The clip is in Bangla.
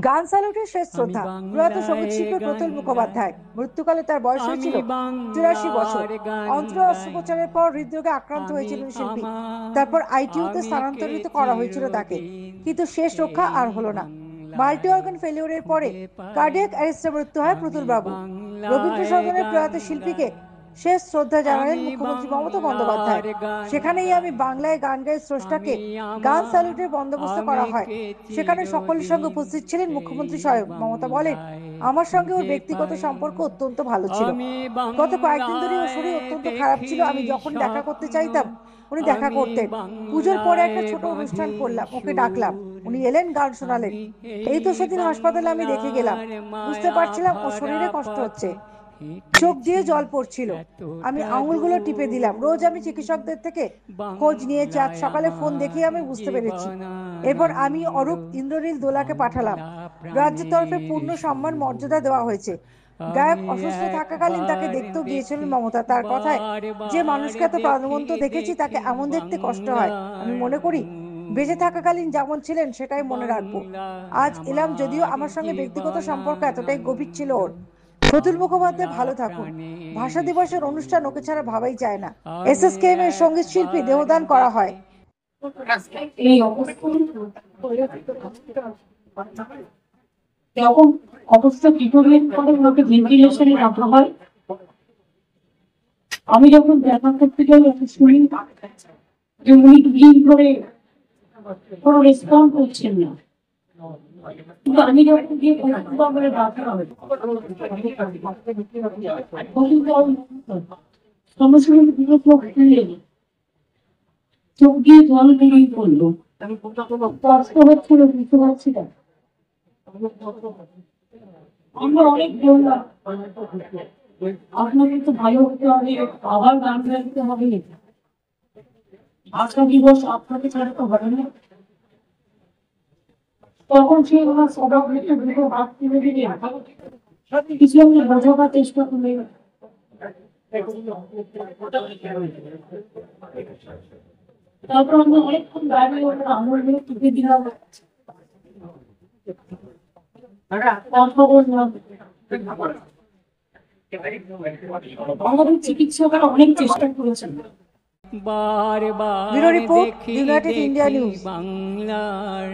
গান স্যালুটের শেষ শ্রদ্ধা প্রয়াত সঙ্গীত শিল্পী প্রতুল মুখোপাধ্যায়। মৃত্যুকালে তার বয়স হয়েছিল 84 বছর। অস্ত্রোপচারের পর হৃদরোগে আক্রান্ত হয়েছিলেন শিল্পী। তারপর আইটিইউতে স্থানান্তরিত করা হয়েছিল তাকে, কিন্তু শেষ রক্ষা আর হলো না। মাল্টি অর্গান ফেলিওরের পরে কার্ডিয়াক অ্যারেস্টে মৃত্যু হয় প্রতুল বাবু। রবীন্দ্র সদনে প্রয়াত শিল্পীকে শেষ শ্রদ্ধা জানালেন মুখ্যমন্ত্রী মমতা বন্দ্যোপাধ্যায়। সেখানেই আমি বাংলায় গান গাই স্রষ্টাকে গান স্যালুটের বন্দোবস্ত করা হয়। সেখানে সকলের সঙ্গে উপস্থিত ছিলেন মুখ্যমন্ত্রী স্বয়ং। মমতা বলেন, আমার সঙ্গে ওর ব্যক্তিগত সম্পর্ক অত্যন্ত ভালো ছিল। গত কয়েকদিন ধরে ওর শরীর অত্যন্ত খারাপ ছিল। আমি যখন দেখা করতে চাইতাম উনি দেখা করতেন। পুজোর পরে একটা ছোট অনুষ্ঠান করলাম, ওকে ডাকলাম, উনি এলেন, গান শোনালেন। এই তো সেদিন হাসপাতালে আমি দেখে গেলাম। বুঝতে পারছিলাম ওর শরীরে কষ্ট হচ্ছে, চোখ দিয়ে জল পড়ছিল। আমি আঙুলগুলো টিপে দিলাম। রোজ আমি চিকিৎসকদের থেকে খোঁজ নিয়েছি, আজ সকালে ফোন দেখে আমি বুঝতে পেরেছি। এরপর আমি অরূপ ইন্দ্রনীল দোলাকে পাঠালাম। রাজ্যের তরফে পূর্ণ সম্মান মর্যাদা দেওয়া হয়েছে। গায়ক অসুস্থ থাকাকালীন তাকে দেখতেও গিয়েছিলেন মমতা। তার কথায়, যে মানুষকে এত প্রাণবন্ত দেখেছি তাকে এমন দেখতে কষ্ট হয়। আমি মনে করি বেঁচে থাকাকালীন যেমন ছিলেন সেটাই মনে রাখবো। আজ এলাম, যদিও আমার সঙ্গে ব্যক্তিগত সম্পর্ক এতটাই গভীর ছিল ওর। প্রতুল মুখোপাধ্যায় ভালো থাকুন। ভাষা দিবসের অনুষ্ঠান ওকে ছাড়া ভাবাই যায় না। এসএসকেএম এর সঙ্গীত শিল্পী দেহদান করা হয়। এই যখন অবস্থা ট্রিটমেন্ট করে ওকে ভেন্টিলেশনে রাখা হয়, আমি যখন দেখা করতে যাই আমি শুনি যে উনি দুদিন ধরে কোনো রেসপন্স করছেন না। কিন্তু আমি যখন গিয়ে করে ডাকা হয় সমস্ত চোখ দিয়ে জল বেরিয়ে পড়লো। কষ্ট হচ্ছিল, বুঝতে পারছি না। আমরা অনেক বললাম আপনাকে তো ভালো হতে হবে, আবার গান গাইতে হবে, ভাষা দিবস আপনাকে ছাড়া তো হবে না। তখন সে ওনার সবাই একটু দুটো হাত তুলে দিলে কিছু আমরা বোঝাবার চেষ্টা করলে তারপর আমরা অনেকক্ষণ দাঁড়িয়ে ওনার আঙুলগুলো টিপে দিলাম, আমাদের চিকিৎসকরা অনেক চেষ্টা করেছেন। Bureau report, United India news. বাংলার